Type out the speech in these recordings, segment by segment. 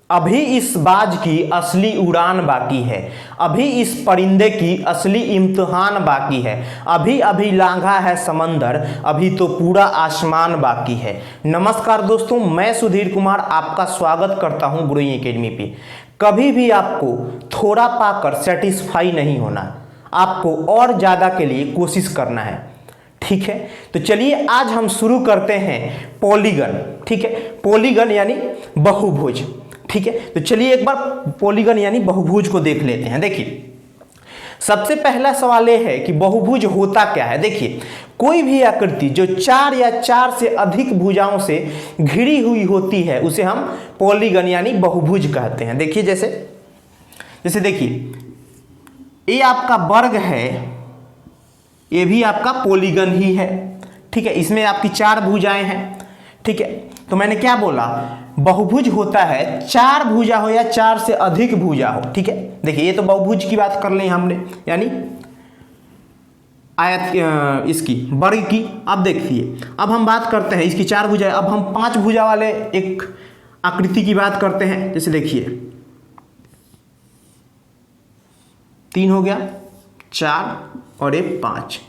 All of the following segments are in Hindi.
अभी इस बाज की असली उड़ान बाकी है, अभी इस परिंदे की असली इम्तिहान बाकी है, अभी अभी लांघा है समंदर, अभी तो पूरा आसमान बाकी है। नमस्कार दोस्तों, मैं सुधीर कुमार आपका स्वागत करता हूं ब्रोइंग एकेडमी पे। कभी भी आपको थोड़ा पाकर सेटिस्फाई नहीं होना, आपको और ज़्यादा के लिए कोशिश करना है। ठीक है, तो चलिए आज हम शुरू करते हैं पॉलीगन। ठीक है, पॉलीगन यानी बहुभुज। ठीक है, तो चलिए एक बार पॉलीगन यानी बहुभुज को देख लेते हैं। देखिए, सबसे पहला सवाल यह है कि बहुभुज होता क्या है। देखिए, कोई भी आकृति जो 4 या 4 से अधिक भुजाओं से घिरी हुई होती है उसे हम पॉलीगन यानी बहुभुज कहते हैं। देखिए, जैसे देखिए, ये आपका वर्ग है, ये भी आपका पॉलीगन ही है। ठीक है, इसमें आपकी 4 भुजाएं हैं। ठीक है, तो मैंने क्या बोला, बहुभुज होता है 4 भुजा हो या 4 से अधिक भुजा हो। ठीक है, देखिए ये तो बहुभुज की बात कर ली हमने, यानी आयत इसकी वर्ग की। अब देखिए, अब हम बात करते हैं इसकी 4 भुजाएं। अब हम 5 भुजा वाले एक आकृति की बात करते हैं। जैसे देखिए, 3 हो गया, 4 और 5।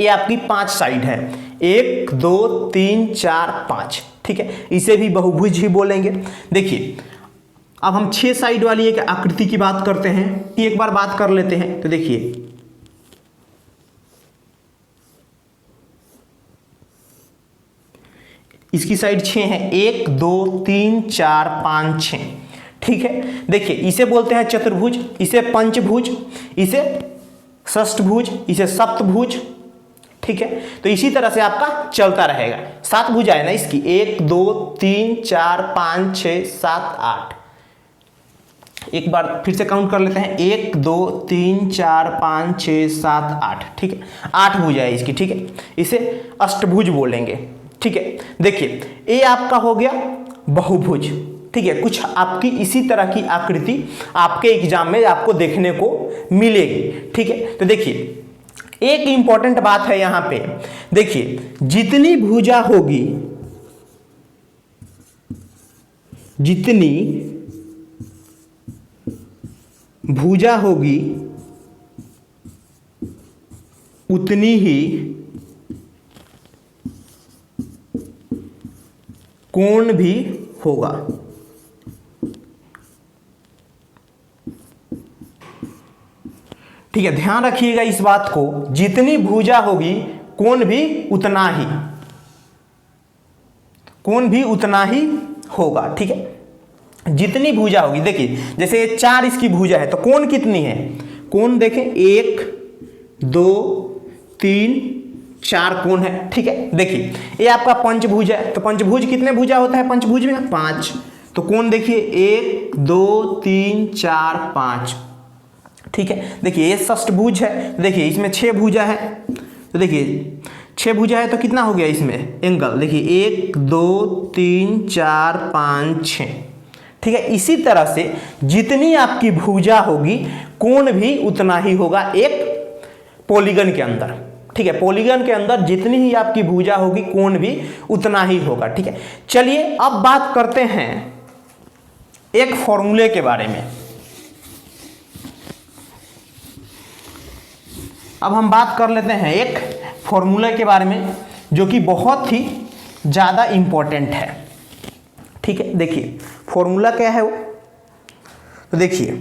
ये आपकी 5 साइड है, 1 2 3 4 5। ठीक है, इसे भी बहुभुज ही बोलेंगे। देखिए, अब हम 6 साइड वाली एक आकृति की बात करते हैं, एक बार बात कर लेते हैं। तो देखिए, इसकी साइड 6 है, 1 2 3 4 5 6। ठीक है, देखिए इसे बोलते हैं चतुर्भुज, इसे पंचभुज, इसे षष्ठभुज, इसे सप्तभुज। ठीक है, तो इसी तरह से आपका चलता रहेगा। 7 भुजाएं ना इसकी, 1 2 3 4 5 6 7 8। एक बार फिर से काउंट कर लेते हैं, 1 2 3 4 5 6 7 8। ठीक है, 8 भुजाएं इसकी। ठीक है, इसे अष्टभुज बोलेंगे। ठीक है, देखिए ये आपका हो गया बहुभुज। ठीक है, कुछ आपकी इसी तरह की आकृति आपके एग्जाम में आपको देखने को मिलेगी। ठीक है, तो देखिए एक इंपॉर्टेंट बात है यहां पे। देखिए, जितनी भुजा होगी, जितनी भुजा होगी उतनी ही कोण भी होगा। ठीक है, ध्यान रखिएगा इस बात को, जितनी भुजा होगी कोण भी उतना ही, कोण भी उतना ही होगा। ठीक है, जितनी भुजा होगी, देखिए जैसे 4 इसकी भुजा है तो कोण कितनी है, कोण देखें 1 2 3 4 कोण है। ठीक है, देखिए ये आपका पंचभुज है, तो पंचभुज कितने भुजा होता है पंचभुज में, 5। तो कोण देखिए 1 2 3 4 5। ठीक है, देखिए ये षष्ठभुज है, देखिए इसमें 6 भुजा है। तो देखिए 6 भुजा है तो कितना हो गया इसमें एंगल, देखिए 1 2 3 4 5 6। ठीक है, इसी तरह से जितनी आपकी भुजा होगी कोण भी उतना ही होगा एक पॉलीगन के अंदर। ठीक है, पॉलीगन के अंदर जितनी ही आपकी भुजा होगी कोण भी उतना ही होगा। ठीक है, चलिए अब बात करते हैं एक फॉर्मूले के बारे में। अब हम बात कर लेते हैं एक फॉर्मूले के बारे में जो कि बहुत ही ज़्यादा इंपॉर्टेंट है। ठीक है, देखिए फॉर्मूला क्या है वो, तो देखिए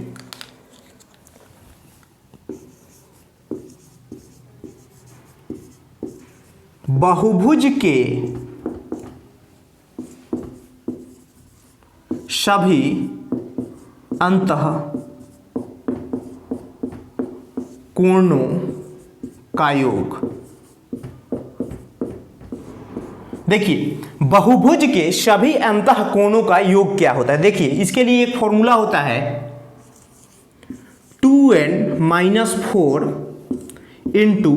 बहुभुज के सभी अंतः कोणों का योग। देखिए, बहुभुज के सभी अंतः कोणों का योग क्या होता है। देखिए इसके लिए एक फॉर्मूला होता है 2n-4 इंटू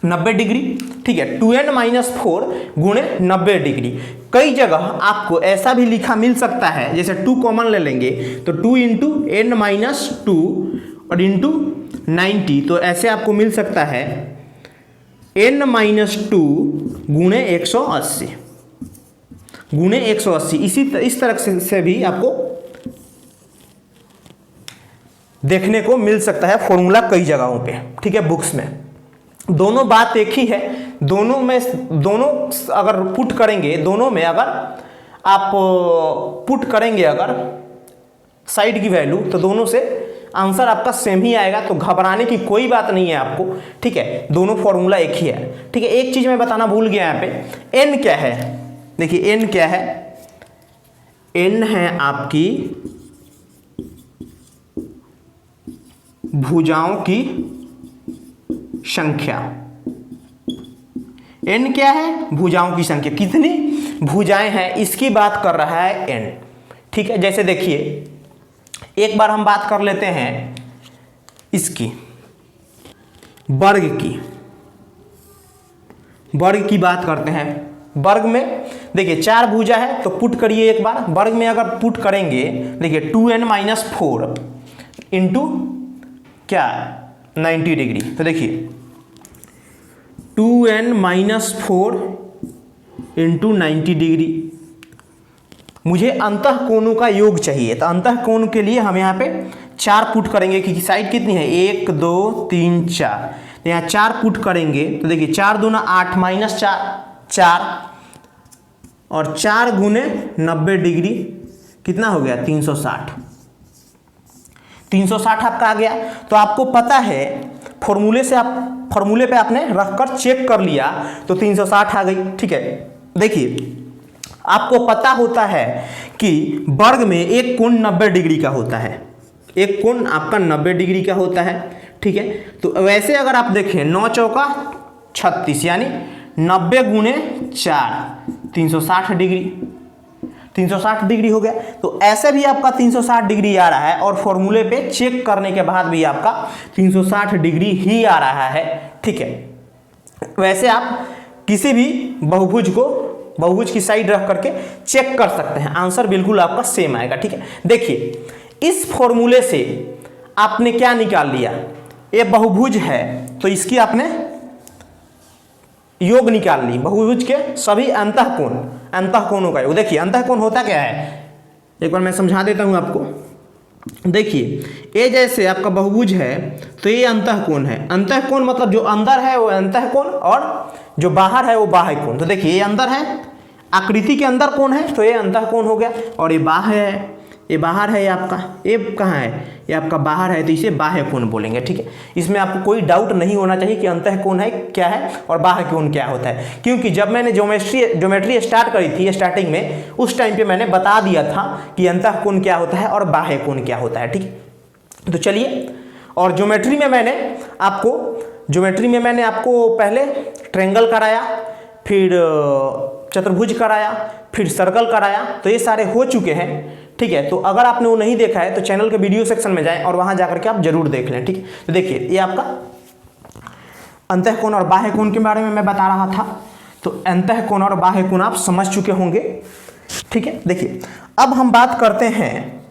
90 डिग्री। ठीक है, 2n-4 गुणे 90 डिग्री। कई जगह आपको ऐसा भी लिखा मिल सकता है, जैसे 2 कॉमन ले लेंगे तो 2 इंटू n-2 और इंटू 90, तो ऐसे आपको मिल सकता है n-2 गुणे 180 गुणे 180, इस तरह से भी आपको देखने को मिल सकता है फॉर्मूला कई जगहों पे, ठीक है, बुक्स में। दोनों बात एक ही है, दोनों अगर पुट करेंगे, दोनों में अगर आप पुट करेंगे अगर साइड की वैल्यू, तो दोनों से आंसर आपका सेम ही आएगा, तो घबराने की कोई बात नहीं है आपको, ठीक है, दोनों फॉर्मूला एक ही है, ठीक है। एक चीज मैं बताना भूल गया यहाँ पे, एन क्या है, देखिए एन क्या है, एन है आपकी भुजाओं की संख्या। एन क्या है, भुजाओं की संख्या, कितनी भुजाएं हैं इसकी बात कर रहा है एन, ठीक है। जैसे देखिए एक बार हम बात कर लेते हैं इसकी वर्ग की बात करते हैं। वर्ग में देखिए 4 भुजा है, तो पुट करिए एक बार। वर्ग में अगर पुट करेंगे, देखिए 2n-4 इंटू क्या 90 डिग्री, तो देखिए 2n-4 इंटू 90 डिग्री। मुझे अंतः कोणों का योग चाहिए, तो अंतः कोण के लिए हम यहाँ पे 4 पुट करेंगे, क्योंकि साइड कितनी है 1 2 3 4, तो यहाँ 4 पुट करेंगे, तो देखिए 4 दूना 8 माइनस 4 और 4 गुने 90 डिग्री कितना हो गया 360 आपका आ गया। तो आपको पता है फॉर्मूले पे आपने रखकर चेक कर लिया तो 360 आ गई, ठीक है। देखिए आपको पता होता है कि वर्ग में एक कोण 90 डिग्री का होता है, एक कोण आपका 90 डिग्री का होता है, ठीक है। तो वैसे अगर आप देखें 9 चौका 36 यानी 90 गुने 4 360 डिग्री हो गया। तो ऐसे भी आपका 360 डिग्री आ रहा है और फॉर्मूले पे चेक करने के बाद भी आपका 360 डिग्री ही आ रहा है, ठीक है। वैसे आप किसी भी बहुभुज की साइड रख करके चेक कर सकते हैं, आंसर बिल्कुल आपका सेम आएगा, ठीक है। देखिए इस फॉर्मूले से आपने क्या निकाल लिया, ये बहुभुज है तो इसकी आपने योग निकाल ली, बहुभुज के सभी अंतःकोणों का योग। देखिए अंतःकोण होता क्या है, एक बार मैं समझा देता हूं आपको। देखिए ये जैसे आपका बहुभुज है तो ये अंतःकोण है, अंतःकोण मतलब जो अंदर है वो अंतःकोण और जो बाहर है वो बाह्य कोण। तो देखिए ये अंदर है, आकृति के अंदर कोण है तो ये अंतःकोण हो गया, और ये बाह्य है, ये बाहर है, ये आपका ये कहाँ है, ये आपका बाहर है, तो इसे बाह्य कोण बोलेंगे, ठीक है। इसमें आपको कोई डाउट नहीं होना चाहिए कि अंतःकोण है क्या है और बाह्य कोण क्या होता है, क्योंकि जब मैंने ज्योमेट्री स्टार्ट करी थी स्टार्टिंग में, उस टाइम पे मैंने बता दिया था कि अंतःकोण क्या होता है और बाह्य कोण क्या होता है, ठीक है। तो चलिए, और ज्योमेट्री में मैंने आपको पहले ट्रायंगल कराया, फिर चतुर्भुज कराया, फिर सर्कल कराया, तो ये सारे हो चुके हैं, ठीक है। तो अगर आपने वो नहीं देखा है तो चैनल के वीडियो सेक्शन में जाएं और वहां जाकर के आप जरूर देख लें, ठीक है। तो देखिए ये आपका अंतःकोण और बाह्य कोण के बारे में मैं बता रहा था, तो अंतःकोण और बाह्य कोण आप समझ चुके होंगे, ठीक है। देखिए अब हम बात करते हैं,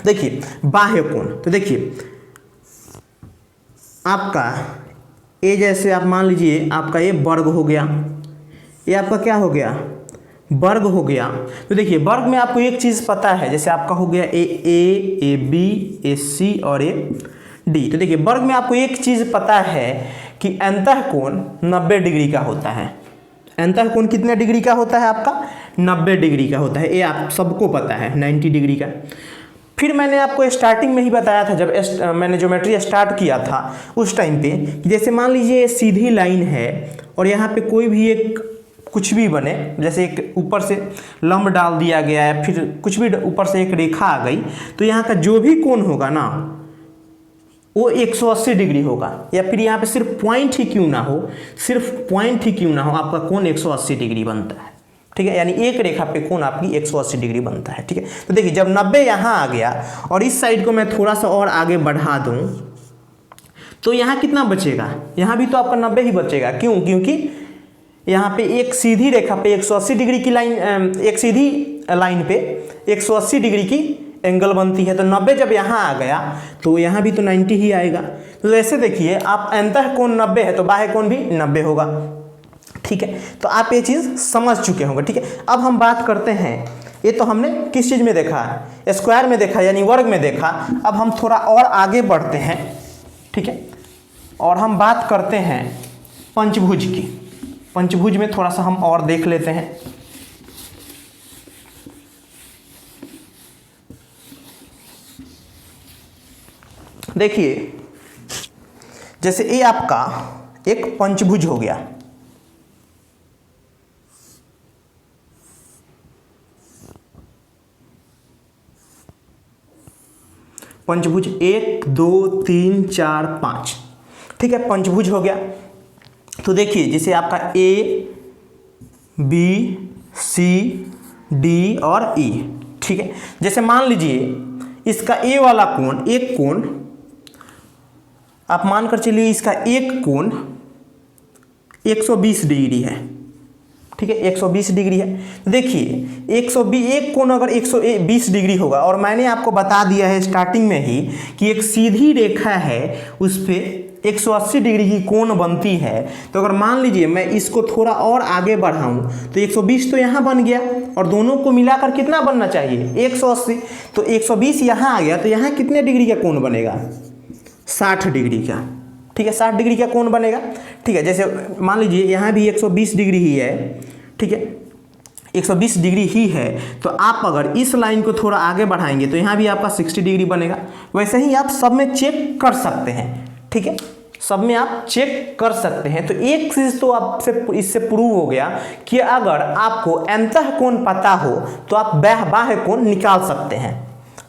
देखिए बाह्य कोण। तो देखिए आपका ये जैसे आप मान लीजिए आपका ये वर्ग हो गया, ये आपका क्या हो गया वर्ग हो गया। तो देखिए वर्ग में आपको एक चीज़ पता है, जैसे आपका हो गया ए बी ए सी और ए डी। तो देखिए वर्ग में आपको एक चीज़ पता है कि अंतःकोण 90 डिग्री का होता है। अंतःकोण कितने डिग्री का होता है आपका 90 डिग्री का होता है, ये आप सबको पता है 90 डिग्री का। फिर मैंने आपको स्टार्टिंग में ही बताया था, जब मैंने ज्योमेट्री स्टार्ट किया था उस टाइम पे, जैसे मान लीजिए ये सीधी लाइन है और यहाँ पे कोई भी एक कुछ भी बने, जैसे एक ऊपर से लंब डाल दिया गया है, फिर कुछ भी ऊपर से एक रेखा आ गई, तो यहाँ का जो भी कोण होगा ना वो 180 डिग्री होगा, या फिर यहाँ पे सिर्फ पॉइंट ही क्यों ना हो, आपका कोण 180 डिग्री बनता है, ठीक है। यानी एक रेखा पे कोण आपकी 180 डिग्री बनता है, ठीक है। तो देखिए जब 90 यहाँ आ गया और इस साइड को मैं थोड़ा सा और आगे बढ़ा दूं तो यहाँ कितना बचेगा, यहाँ भी तो आपका 90 ही बचेगा। क्यों? क्योंकि यहाँ पे एक सीधी रेखा पे 180 डिग्री की लाइन, एक सीधी लाइन पे 180 डिग्री की एंगल बनती है, तो 90 जब यहाँ आ गया तो यहाँ भी तो 90 ही आएगा। तो ऐसे देखिए आप अंतःकोण 90 है तो बाह्य कोण भी 90 होगा, ठीक है, तो आप ये चीज़ समझ चुके होंगे। ठीक है, अब हम बात करते हैं, ये तो हमने किस चीज़ में देखा है, स्क्वायर में देखा यानी वर्ग में देखा। अब हम थोड़ा और आगे बढ़ते हैं, ठीक है, और हम बात करते हैं पंचभुज की। पंचभुज में थोड़ा सा हम और देख लेते हैं। देखिए, जैसे ये आपका एक पंचभुज हो गया, पंचभुज 1 2 3 4 5, ठीक है, पंचभुज हो गया। तो देखिए जैसे आपका ए बी सी डी और ई, ठीक है, जैसे मान लीजिए इसका ए वाला कोण, एक कोण आप मानकर चलिए इसका एक कोण 120 डिग्री है, ठीक है, 120 डिग्री है। देखिए 120, एक कोण अगर 120 डिग्री होगा, और मैंने आपको बता दिया है स्टार्टिंग में ही कि एक सीधी रेखा है उस पर 180 डिग्री की कोण बनती है। तो अगर मान लीजिए मैं इसको थोड़ा और आगे बढ़ाऊं तो 120 तो यहाँ बन गया, और दोनों को मिलाकर कितना बनना चाहिए 180, तो 120 यहाँ आ गया, तो यहाँ कितने डिग्री का कोण बनेगा 60 डिग्री का, ठीक है, 60 डिग्री का कोण बनेगा। ठीक है, जैसे मान लीजिए यहाँ भी 120 डिग्री ही है, ठीक है, 120 डिग्री ही है, तो आप अगर इस लाइन को थोड़ा आगे बढ़ाएंगे तो यहाँ भी आपका 60 डिग्री बनेगा। वैसे ही आप सब में चेक कर सकते हैं, ठीक है, सब में आप चेक कर सकते हैं। तो एक चीज तो आपसे इससे प्रूव हो गया कि अगर आपको अंतः कोण पता हो तो आप बाह्य कोण निकाल सकते हैं,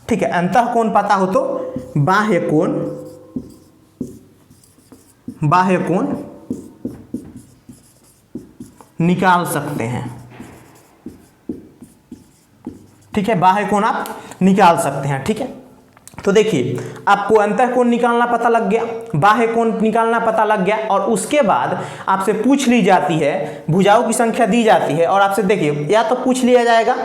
ठीक है, अंतः कोण पता हो तो बाह्य कोण निकाल सकते हैं, ठीक है, बाह्य कोण आप निकाल सकते हैं। ठीक है, तो देखिए आपको अंतः कोण निकालना पता लग गया, बाह्य कोण निकालना पता लग गया, और उसके बाद आपसे पूछ ली जाती है, भुजाओं की संख्या दी जाती है, और आपसे देखिए या तो पूछ लिया जाएगा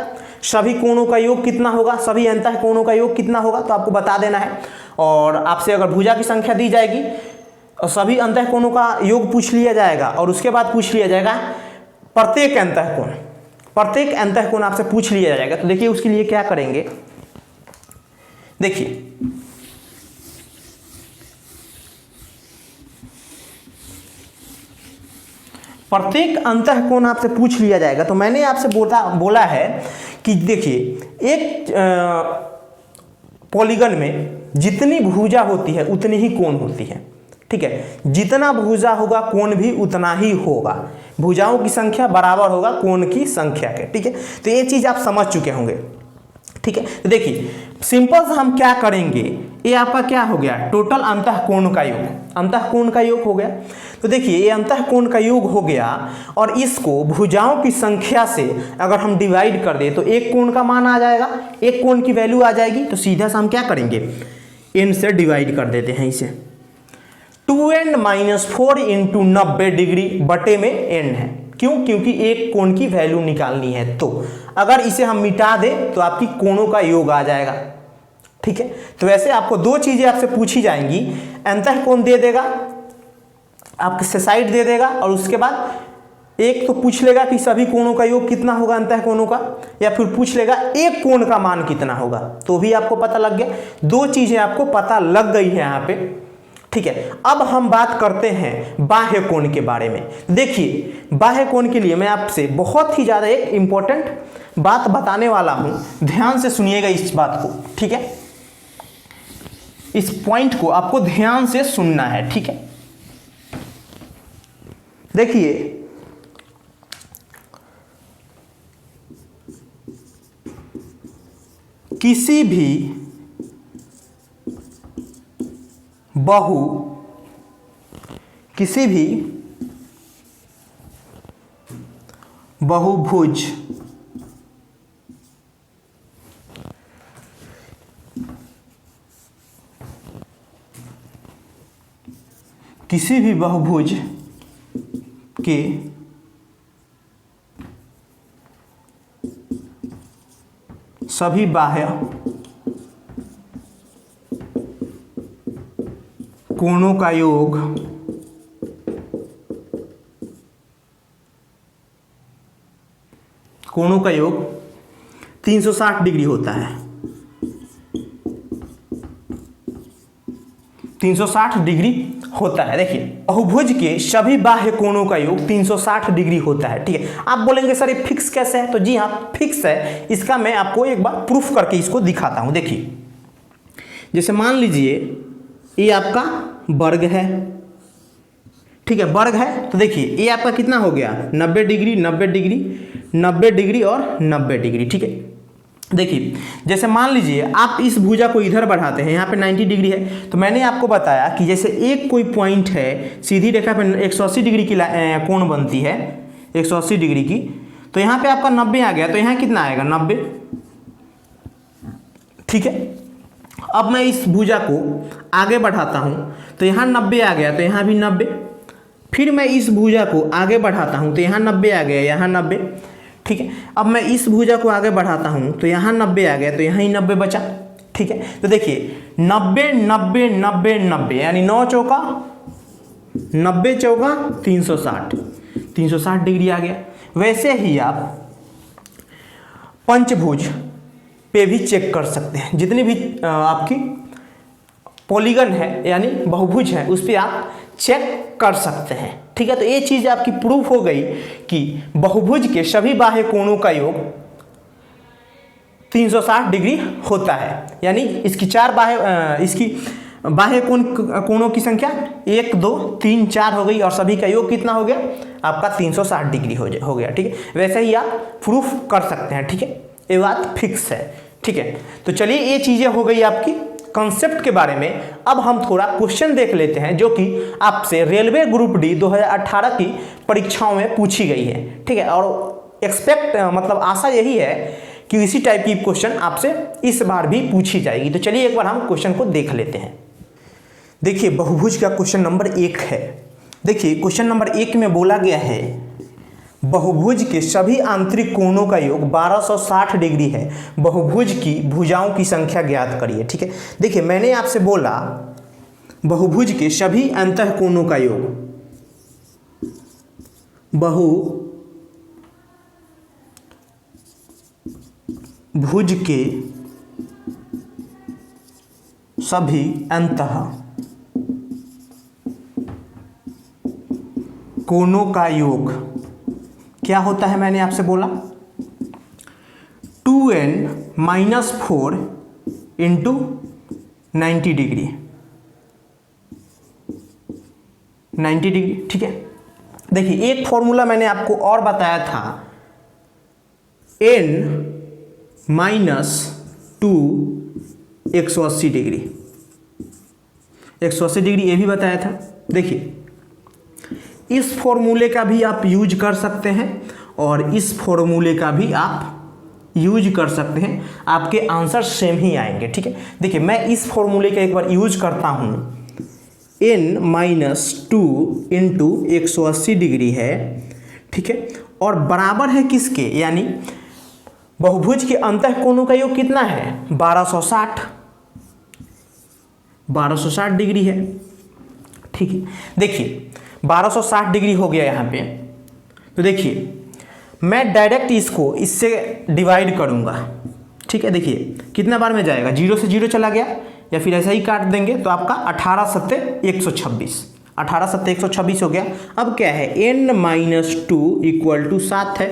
सभी कोणों का योग कितना होगा, सभी अंतः कोणों का योग कितना होगा, तो आपको बता देना है। और आपसे अगर भुजा की संख्या दी जाएगी और सभी अंतः कोणों का योग पूछ लिया जाएगा, और उसके बाद पूछ लिया जाएगा प्रत्येक अंतः कोण आपसे पूछ लिया जाएगा। तो देखिए उसके लिए क्या करेंगे, देखिए प्रत्येक अंतः कोण आपसे पूछ लिया जाएगा। तो मैंने आपसे बोला है कि देखिए एक पॉलीगन में जितनी भुजा होती है उतनी ही कोण होती है, ठीक है, जितना भुजा होगा कोण भी उतना ही होगा, भुजाओं की संख्या बराबर होगा कोण की संख्या के, ठीक है। तो ये चीज आप समझ चुके होंगे, ठीक है। तो देखिए सिंपल से हम क्या करेंगे, ये आपका क्या हो गया टोटल अंतः कोण का योग, अंतः कोण का योग हो गया। तो देखिए ये अंतः कोण का योग हो गया, और इसको भुजाओं की संख्या से अगर हम डिवाइड कर दे तो एक कोण का मान आ जाएगा, एक कोण की वैल्यू आ जाएगी। तो सीधा सा हम क्या करेंगे, n से डिवाइड कर देते हैं इसे, 2n - 4 इंटू 90 डिग्री बटे में n है। क्यों? क्योंकि एक कोण की वैल्यू निकालनी है। तो अगर इसे हम मिटा दें तो आपकी कोणों का योग आ जाएगा, ठीक है। तो वैसे आपको दो चीजें आपसे पूछी जाएंगी, अंतः कोण दे देगा, आपके साइड दे देगा, और उसके बाद एक तो पूछ लेगा कि सभी कोणों का योग कितना होगा अंतः कोणों का, या फिर पूछ लेगा एक कोण का मान कितना होगा, तो भी आपको पता लग गया। दो चीजें आपको पता लग गई है यहाँ पे, ठीक है। अब हम बात करते हैं बाह्य कोण के बारे में। देखिए बाह्य कोण के लिए मैं आपसे बहुत ही ज्यादा एक इंपॉर्टेंट बात बताने वाला हूं, ध्यान से सुनिएगा इस बात को, ठीक है। इस पॉइंट को आपको ध्यान से सुनना है, ठीक है। देखिए किसी भी बहुभुज के सभी बाह्य कोणों का योग कोणों का योग 360 डिग्री होता है। 360 डिग्री होता है। देखिए बहुभुज के सभी बाह्य कोणों का योग 360 डिग्री होता है। ठीक है, आप बोलेंगे सर ये फिक्स कैसे है? तो जी हाँ फिक्स है। इसका मैं आपको एक बार प्रूफ करके इसको दिखाता हूं। देखिए जैसे मान लीजिए ये आपका वर्ग है, ठीक है, वर्ग है। तो देखिए ये आपका कितना हो गया 90 डिग्री 90 डिग्री 90 डिग्री और 90 डिग्री। ठीक है, देखिए जैसे मान लीजिए आप इस भुजा को इधर बढ़ाते हैं, यहाँ पे 90 डिग्री है। तो मैंने आपको बताया कि जैसे एक कोई पॉइंट है, सीधी रेखा पे 180 डिग्री की कोण बनती है 180 डिग्री की। तो यहाँ पे आपका 90 आ गया, तो यहाँ कितना आएगा 90। ठीक है, अब मैं इस भुजा को आगे बढ़ाता हूँ तो यहाँ 90 आ गया, तो यहाँ भी 90। फिर मैं इस भुजा को आगे बढ़ाता हूँ तो यहाँ 90 आ गया, यहाँ 90। ठीक है, अब मैं इस भुजा को आगे बढ़ाता हूँ तो यहाँ 90 आ गया, तो यहाँ ही 90 बचा। ठीक है, तो देखिए 90 90 90 90 यानी 9 चौका 90 चौका 360 डिग्री आ गया। वैसे ही आप पंचभुज पे भी चेक कर सकते हैं। जितनी भी आपकी पॉलीगन है यानी बहुभुज है उस पर आप चेक कर सकते हैं। ठीक है, तो ये चीज आपकी प्रूफ हो गई कि बहुभुज के सभी बाह्य कोणों का योग 360 डिग्री होता है। यानी इसकी इसकी बाह्य कोणों की संख्या 1 2 3 4 हो गई और सभी का योग कितना हो गया आपका 360 डिग्री हो गया। ठीक है, वैसे ही आप प्रूफ कर सकते हैं। ठीक है, ये बात फिक्स है। ठीक है, तो चलिए ये चीजें हो गई आपकी कॉन्सेप्ट के बारे में। अब हम थोड़ा क्वेश्चन देख लेते हैं जो कि आपसे रेलवे ग्रुप डी 2018 की परीक्षाओं में पूछी गई है। ठीक है, और एक्सपेक्ट मतलब आशा यही है कि इसी टाइप की क्वेश्चन आपसे इस बार भी पूछी जाएगी। तो चलिए एक बार हम क्वेश्चन को देख लेते हैं। देखिए बहुभुज का क्वेश्चन नंबर 1 है। देखिए क्वेश्चन नंबर 1 में बोला गया है बहुभुज के सभी आंतरिक कोणों का योग 1260 डिग्री है। बहुभुज की भुजाओं की संख्या ज्ञात करिए। ठीक है, देखिए मैंने आपसे बोला बहुभुज के सभी अंतः कोणों का योग, बहुभुज के सभी अंतः कोणों का योग क्या होता है? मैंने आपसे बोला 2n-4 इंटू 90 डिग्री 90 डिग्री। ठीक है, देखिए एक फॉर्मूला मैंने आपको और बताया था n-2 180 डिग्री 180 डिग्री ये भी बताया था। देखिए इस फॉर्मूले का भी आप यूज कर सकते हैं और इस फॉर्मूले का भी आप यूज कर सकते हैं, आपके आंसर सेम ही आएंगे। ठीक है, देखिए मैं इस फॉर्मूले का एक बार यूज करता हूं, n-2 इंटू 180 डिग्री है। ठीक है, और बराबर है किसके, यानी बहुभुज के अंतः कोणों का योग कितना है 1260 डिग्री है। ठीक है, देखिए 1260 डिग्री हो गया यहाँ पे। तो देखिए मैं डायरेक्ट इसको इससे डिवाइड करूँगा। ठीक है, देखिए कितना बार में जाएगा, 0 से 0 चला गया या फिर ऐसा ही काट देंगे तो आपका 18 सत्ते 126 हो गया। अब क्या है n-2 इक्वल टू 7 है।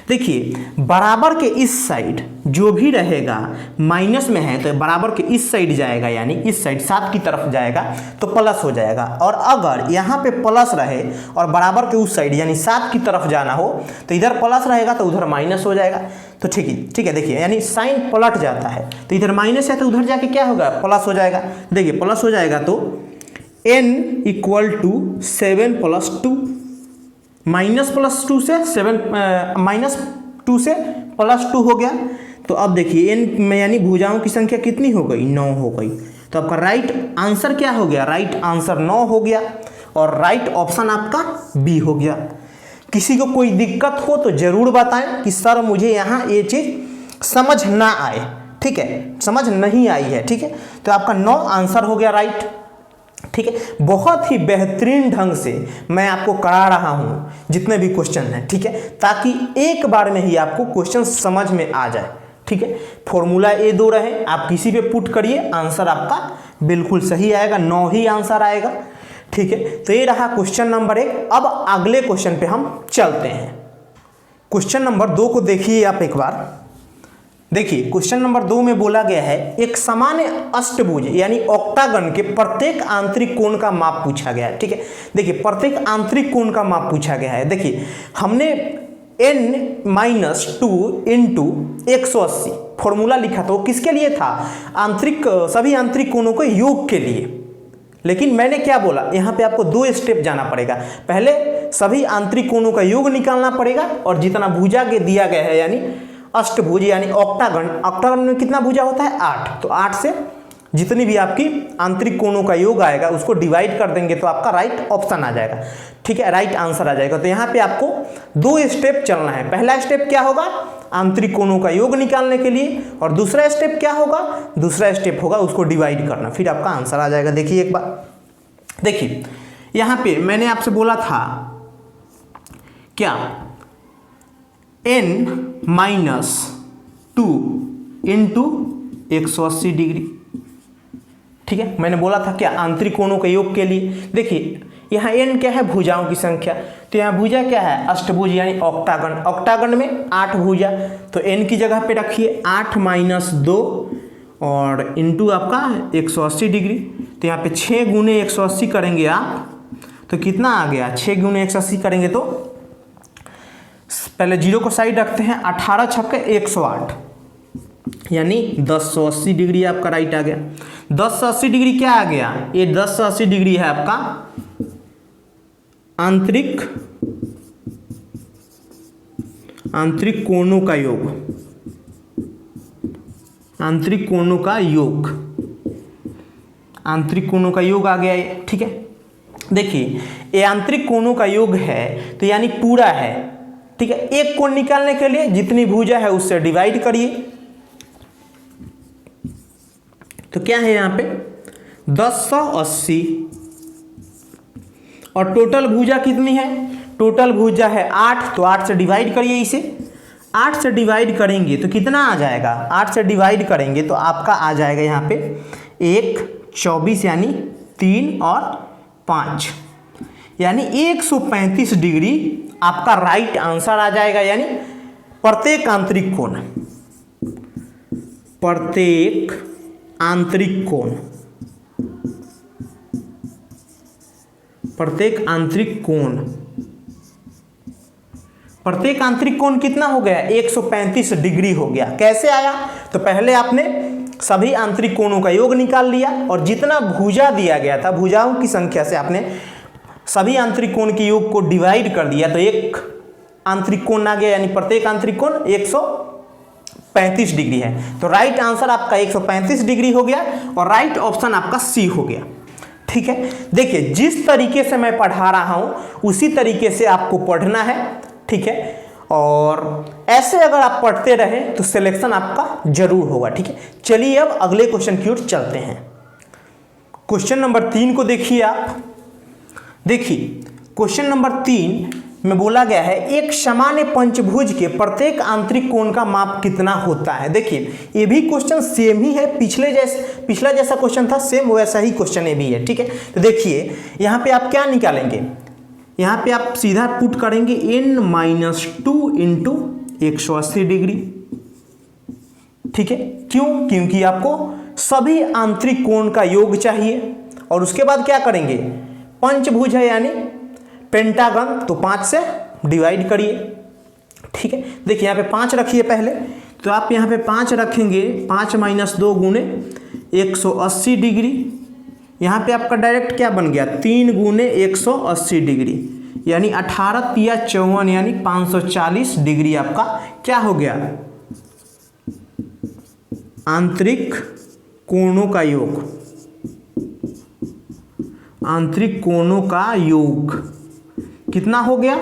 देखिए बराबर के इस साइड जो भी रहेगा माइनस में है तो बराबर के इस साइड जाएगा, यानी इस साइड 7 की तरफ जाएगा तो प्लस हो जाएगा। और अगर यहाँ पे प्लस रहे और बराबर के उस साइड यानी 7 की तरफ जाना हो तो इधर प्लस रहेगा तो उधर माइनस हो जाएगा। तो ठीक है, देखिए यानी साइन पलट जाता है, तो इधर माइनस है तो उधर जाके क्या होगा प्लस हो जाएगा। देखिए प्लस हो जाएगा तो n equal to 7 plus 2 minus plus 2 से 7 माइनस 2 से प्लस 2 हो गया। तो अब देखिए n में यानी भुजाओं की संख्या कितनी हो गई 9 हो गई। तो आपका राइट आंसर क्या हो गया, राइट आंसर 9 हो गया और राइट ऑप्शन आपका बी हो गया। किसी को कोई दिक्कत हो तो जरूर बताएं कि सर मुझे यहाँ ये चीज समझ ना आए। ठीक है, समझ नहीं आई है। ठीक है, तो आपका 9 आंसर हो गया राइट। ठीक है, बहुत ही बेहतरीन ढंग से मैं आपको करा रहा हूं जितने भी क्वेश्चन हैं, ठीक है, ताकि एक बार में ही आपको क्वेश्चन समझ में आ जाए, ठीक है। फॉर्मूला ए 2 रहे, आप किसी पे पुट करिए, आंसर आपका बिल्कुल सही आएगा, 9 ही आंसर आएगा, ठीक है। तो ये रहा क्वेश्चन नंबर 1। अब अगले क्वेश्चन पे हम चलते हैं। क्वेश्चन नंबर 2 को देखिए आप एक बार। देखिए क्वेश्चन नंबर 2 में बोला गया है एक सामान्य अष्टभुज यानी ऑक्टागन के प्रत्येक आंतरिक कोण का माप पूछा गया है, ठीक है। देखिए प्रत्येक आंतरिक कोण का माप पूछा गया है। देखिए हमने n-2 इंटू 180 फॉर्मूला लिखा था, वो किसके लिए था? सभी आंतरिक कोणों के योग के लिए। लेकिन मैंने क्या बोला, यहाँ पे आपको 2 स्टेप जाना पड़ेगा। पहले सभी आंतरिक कोणों का योग निकालना पड़ेगा और जितना भुजा के दिया गया है यानी अष्टभुज यानी ऑक्टागन में कितना भुजा होता है? 8। तो 8 से जितनी भी आपकी आंतरिक कोणों का योग आएगा उसको डिवाइड कर देंगे तो आपका राइट ऑप्शन आ जाएगा, ठीक है, राइट आंसर आ जाएगा। तो यहाँ पे आपको 2 स्टेप चलना है। पहला स्टेप क्या होगा? आंतरिक कोणों का योग निकालने के लिए, और दूसरा स्टेप क्या होगा? दूसरा स्टेप होगा उसको डिवाइड करना, फिर आपका आंसर आ जाएगा। देखिए एक बार, देखिए यहाँ पे मैंने आपसे बोला था क्या, n-2 इंटू 180 डिग्री, ठीक है। मैंने बोला था क्या, आंतरिक कोणों के योग के लिए। देखिए यहाँ n क्या है? भुजाओं की संख्या, तो यहाँ भुजा क्या है? अष्टभुज यानी ऑक्टागन। ऑक्टागन में 8 भुजा, तो n की जगह पे रखिए 8 - 2 और इंटू आपका 180 डिग्री। तो यहाँ पे 6 गुने 180 करेंगे आप तो कितना आ गया? 6 गुने 180 करेंगे तो पहले 0 को साइड रखते हैं, 18 छक्के 108 यानी 1080 डिग्री आपका राइट आ गया। 1080 डिग्री क्या आ गया? ये 1080 डिग्री है आपका आंतरिक कोणों का योग, आंतरिक कोणों का योग, आंतरिक कोणों का योग आ गया ये, ठीक है। देखिए ये आंतरिक कोणों का योग है तो यानी पूरा है, ठीक है। एक कोण निकालने के लिए जितनी भुजा है उससे डिवाइड करिए, तो क्या है यहाँ पे 1080 और टोटल भुजा कितनी है? टोटल भुजा है 8, तो 8 से डिवाइड करिए इसे। 8 से डिवाइड करेंगे तो कितना आ जाएगा? 8 से डिवाइड करेंगे तो आपका आ जाएगा यहाँ पे 1 24 यानी 3 और 5 यानी 135 डिग्री आपका राइट आंसर आ जाएगा। यानी प्रत्येक आंतरिक कोण, प्रत्येक आंतरिक कोण, प्रत्येक आंतरिक कोण, प्रत्येक आंतरिक कोण कितना हो गया? 135 डिग्री हो गया। कैसे आया? तो पहले आपने सभी आंतरिक कोणों का योग निकाल लिया और जितना भुजा दिया गया था भुजाओं की संख्या से आपने सभी आंतरिक कोण के योग को डिवाइड कर दिया तो एक आंतरिक कोण आ गया, यानी प्रत्येक आंतरिक कोण 135 डिग्री है। तो राइट आंसर आपका 135 डिग्री हो गया और राइट ऑप्शन आपका सी हो गया, ठीक है। देखिए जिस तरीके से मैं पढ़ा रहा हूं उसी तरीके से आपको पढ़ना है, ठीक है। और ऐसे अगर आप पढ़ते रहे तो सिलेक्शन आपका जरूर होगा, ठीक है। चलिए अब अगले क्वेश्चन की ओर चलते हैं। क्वेश्चन नंबर 3 को देखिए आप। देखिए क्वेश्चन नंबर 3 में बोला गया है एक सामान्य पंचभुज के प्रत्येक आंतरिक कोण का माप कितना होता है। देखिए ये भी क्वेश्चन सेम ही है, पिछला जैसा क्वेश्चन था सेम वैसा ही क्वेश्चन ये भी है, ठीक है। तो देखिए यहाँ पे आप क्या निकालेंगे, यहाँ पे आप सीधा पुट करेंगे n-2 इंटू 180 डिग्री, ठीक है। क्यों? क्योंकि आपको सभी आंतरिक कोण का योग चाहिए। और उसके बाद क्या करेंगे, पंचभुज है यानी पेंटागन, तो 5 से डिवाइड करिए, ठीक है। देखिए यहाँ पे 5 रखिए पहले, तो आप यहाँ पे 5 रखेंगे, 5 - 2 गुने 180 डिग्री। यहाँ पे आपका डायरेक्ट क्या बन गया, 3 गुने 180 डिग्री यानी 18 × 54 यानी 540 डिग्री आपका क्या हो गया, आंतरिक कोणों का योग, आंतरिक कोणों का योग कितना हो गया,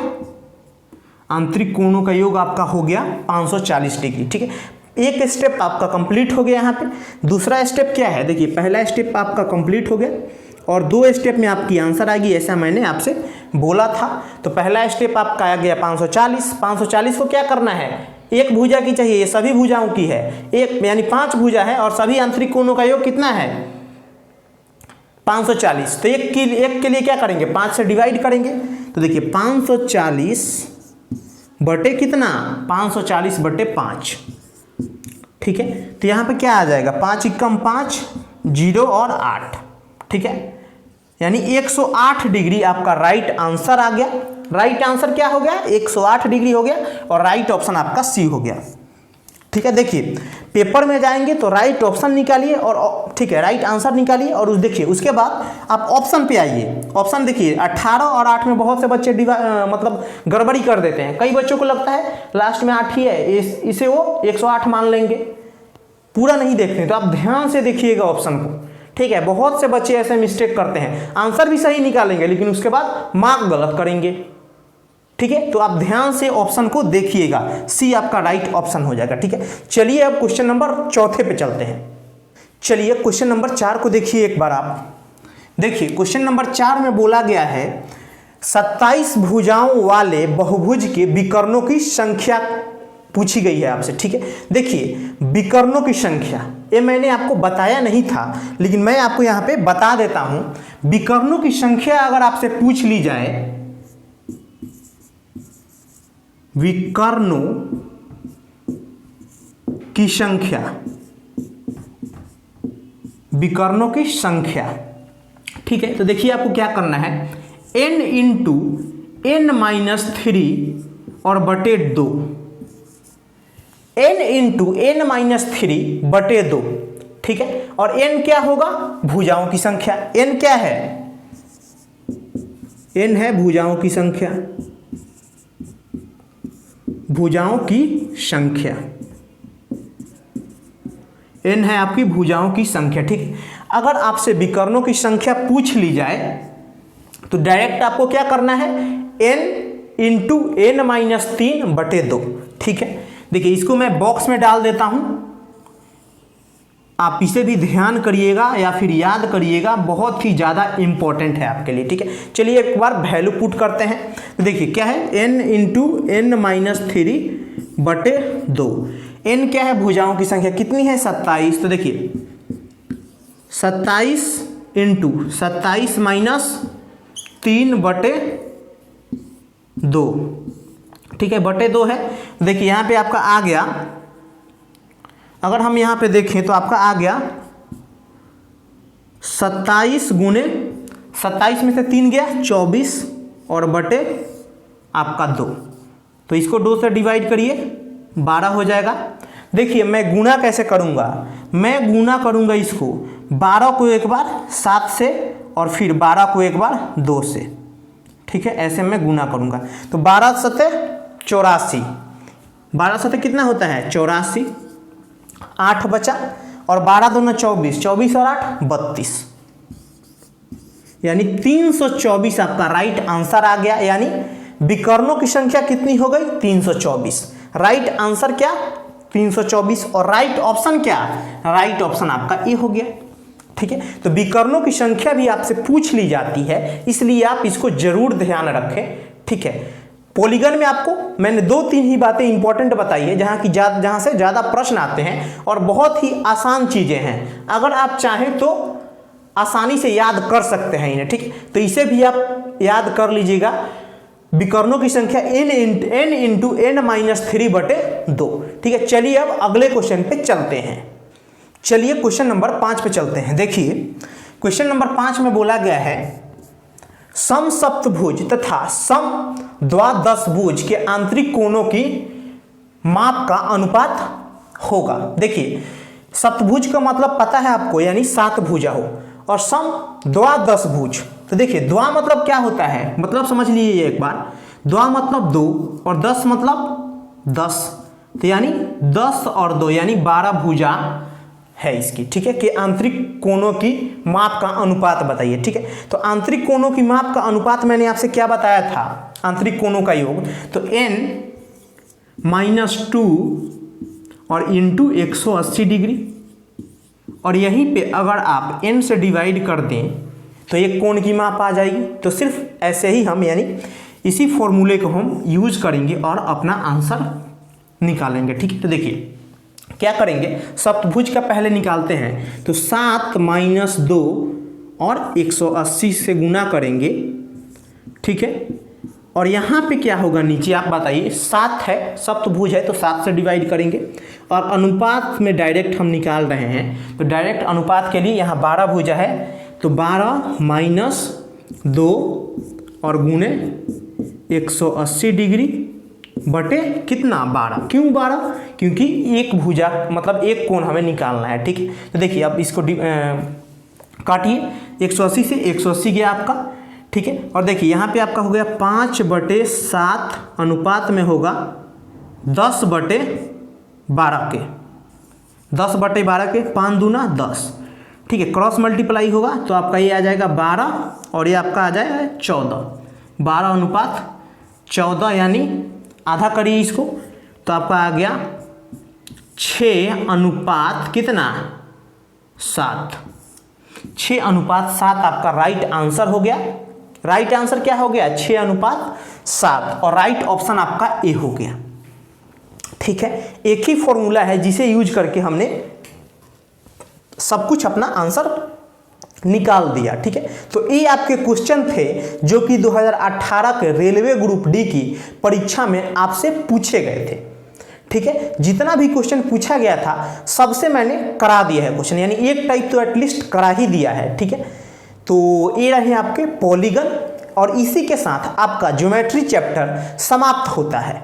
आंतरिक कोणों का योग आपका हो गया 540 डिग्री, ठीक है। एक स्टेप आपका कंप्लीट हो गया। यहाँ पे दूसरा स्टेप क्या है, देखिए पहला स्टेप आपका कंप्लीट हो गया और 2 स्टेप में आपकी आंसर आएगी, ऐसा मैंने आपसे बोला था। तो पहला स्टेप आपका आ गया 540। 540 को क्या करना है, एक भुजा की चाहिए, ये सभी भुजाओं की है, एक यानी 5 भुजा है और सभी आंतरिक कोणों का योग कितना है 540। तो एक के लिए क्या करेंगे, 5 से डिवाइड करेंगे। तो देखिए 540 बटे कितना, 540 बटे 5, ठीक है। तो यहाँ पे क्या आ जाएगा, 5 एकम 5, 0 और 8, ठीक है, यानी 108 डिग्री आपका राइट आंसर आ गया। राइट आंसर क्या हो गया, 108 डिग्री हो गया और राइट ऑप्शन आपका सी हो गया, ठीक है। देखिए पेपर में जाएंगे तो राइट ऑप्शन निकालिए और ठीक है राइट आंसर निकालिए और देखिए उसके बाद आप ऑप्शन पे आइए। ऑप्शन देखिए 18 और 8 में बहुत से बच्चे मतलब गड़बड़ी कर देते हैं। कई बच्चों को लगता है लास्ट में 8 ही है, इसे वो 108 मान लेंगे, पूरा नहीं देखते। तो आप ध्यान से देखिएगा ऑप्शन को, ठीक है। बहुत से बच्चे ऐसे मिस्टेक करते हैं, आंसर भी सही निकालेंगे लेकिन उसके बाद मार्क गलत करेंगे, ठीक है। तो आप ध्यान से ऑप्शन को देखिएगा, सी आपका राइट ऑप्शन हो जाएगा, ठीक है। चलिए अब क्वेश्चन नंबर 4 पे चलते हैं। चलिए क्वेश्चन नंबर 4 को देखिए एक बार आप। देखिए क्वेश्चन नंबर 4 में बोला गया है 27 भुजाओं वाले बहुभुज के विकर्णों की संख्या पूछी गई है आपसे, ठीक है। देखिए विकर्णों की संख्या ये मैंने आपको बताया नहीं था लेकिन मैं आपको यहाँ पे बता देता हूं। विकर्णों की संख्या अगर आपसे पूछ ली जाए, विकर्णों की संख्या, विकर्णों की संख्या, ठीक है। तो देखिए आपको क्या करना है, n इंटू n-3 और बटे 2, n इंटू n-3 बटे 2, ठीक है। और n क्या होगा, भुजाओं की संख्या। n क्या है, n है भुजाओं की संख्या, भुजाओं की संख्या, n है आपकी भुजाओं की संख्या, ठीक। अगर आपसे विकर्णों की संख्या पूछ ली जाए तो डायरेक्ट आपको क्या करना है, n इंटू n-3 बटे 2, ठीक है। देखिए इसको मैं बॉक्स में डाल देता हूं, आप इसे भी ध्यान करिएगा या फिर याद करिएगा, बहुत ही ज़्यादा इंपॉर्टेंट है आपके लिए, ठीक है। चलिए एक बार वैल्यू पुट करते हैं। तो देखिए क्या है, n इंटू n-3 बटे 2। n क्या है, भुजाओं की संख्या कितनी है 27। तो देखिए 27 इंटू 27 माइनस 3 बटे 2, ठीक है, बटे 2 है। देखिए यहाँ पे आपका आ गया, अगर हम यहाँ पे देखें तो आपका आ गया 27 गुने 27 में से 3 गया 24 और बटे आपका 2। तो इसको 2 से डिवाइड करिए, 12 हो जाएगा। देखिए मैं गुना कैसे करूँगा, मैं गुना करूँगा इसको 12 को एक बार 7 से और फिर 12 को एक बार 2 से, ठीक है, ऐसे मैं गुना करूँगा। तो 12 सते 84, 12 सते कितना होता है 84, 8 बचा और 12 दूना 24, 24 और 8 32, यानी 324 आपका राइट आंसर आ गया। यानी विकर्णों की संख्या कितनी हो गई 324, राइट आंसर क्या 324 और राइट ऑप्शन क्या, राइट ऑप्शन आपका ए हो गया, ठीक है। तो विकर्णों की संख्या भी आपसे पूछ ली जाती है, इसलिए आप इसको जरूर ध्यान रखें, ठीक है। पॉलीगन में आपको मैंने 2-3 ही बातें इंपॉर्टेंट बताई है जहां से ज़्यादा प्रश्न आते हैं और बहुत ही आसान चीज़ें हैं, अगर आप चाहें तो आसानी से याद कर सकते हैं इन्हें, ठीक। तो इसे भी आप याद कर लीजिएगा, विकर्णों की संख्या n इंटू n-3 बटे 2, ठीक है। चलिए अब अगले क्वेश्चन पे चलते हैं। चलिए क्वेश्चन नंबर 5 पे चलते हैं। देखिए क्वेश्चन नंबर 5 में बोला गया है समसप्तभुज तथा समद्वादशभुज के आंतरिक कोणों की माप का अनुपात होगा। देखिए सप्तभुज का मतलब पता है आपको, यानी 7 भुजा हो, और समद्वादशभुज, तो देखिए द्वा मतलब क्या होता है, मतलब समझ लीजिए एक बार, द्वा मतलब 2 और 10 मतलब 10, तो यानी 10 और 2 यानी 12 भुजा है इसकी, ठीक है। कि आंतरिक कोणों की माप का अनुपात बताइए, ठीक है। तो आंतरिक कोणों की माप का अनुपात मैंने आपसे क्या बताया था, आंतरिक कोणों का योग, तो n-2 और इंटू 180 डिग्री, और यहीं पे अगर आप n से डिवाइड कर दें तो ये कोण की माप आ जाएगी। तो सिर्फ ऐसे ही हम यानी इसी फॉर्मूले को हम यूज करेंगे और अपना आंसर निकालेंगे। ठीक है, तो देखिए क्या करेंगे, सप्तभुज का पहले निकालते हैं। तो 7 - 2 और 180 से गुना करेंगे। ठीक है, और यहाँ पे क्या होगा नीचे आप बताइए, 7 है, सप्तभुज है तो 7 से डिवाइड करेंगे। और अनुपात में डायरेक्ट हम निकाल रहे हैं, तो डायरेक्ट अनुपात के लिए यहाँ 12 भुजा है, तो 12 - 2 और गुने 180 डिग्री बटे कितना 12। क्यों 12? क्योंकि एक भुजा मतलब एक कोण हमें निकालना है। ठीक है, तो देखिए अब इसको काटिए, 180 से 180 गया आपका। ठीक है, और देखिए यहाँ पे आपका हो गया 5/7 अनुपात में होगा 10/12 के, 10/12 के, 5 दूना 10। ठीक है, क्रॉस मल्टीप्लाई होगा तो आपका ये आ जाएगा 12 और ये आपका आ जाएगा 14, 12/14 यानी आधा करिए इसको, तो आपका आ गया 6 कितना 7, 6:7 आपका राइट आंसर हो गया। राइट आंसर क्या हो गया 6:7 और राइट ऑप्शन आपका ए हो गया। ठीक है, एक ही फॉर्मूला है जिसे यूज करके हमने सब कुछ अपना आंसर निकाल दिया। ठीक है, तो ये आपके क्वेश्चन थे जो कि 2018 के रेलवे ग्रुप डी की परीक्षा में आपसे पूछे गए थे। ठीक है, जितना भी क्वेश्चन पूछा गया था सबसे मैंने करा दिया है क्वेश्चन, यानी एक टाइप तो एटलीस्ट करा ही दिया है। ठीक है, तो ये रहे आपके पॉलीगन और इसी के साथ आपका ज्योमेट्री चैप्टर समाप्त होता है।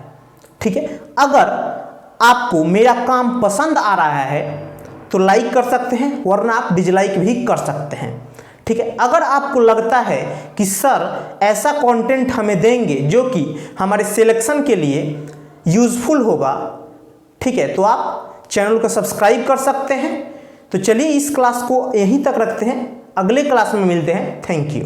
ठीक है, अगर आपको मेरा काम पसंद आ रहा है तो लाइक कर सकते हैं, वरना आप डिसलाइक भी कर सकते हैं। ठीक है, अगर आपको लगता है कि सर ऐसा कंटेंट हमें देंगे जो कि हमारे सिलेक्शन के लिए यूजफुल होगा, ठीक है, तो आप चैनल को सब्सक्राइब कर सकते हैं। तो चलिए इस क्लास को यहीं तक रखते हैं, अगले क्लास में मिलते हैं। Thank you.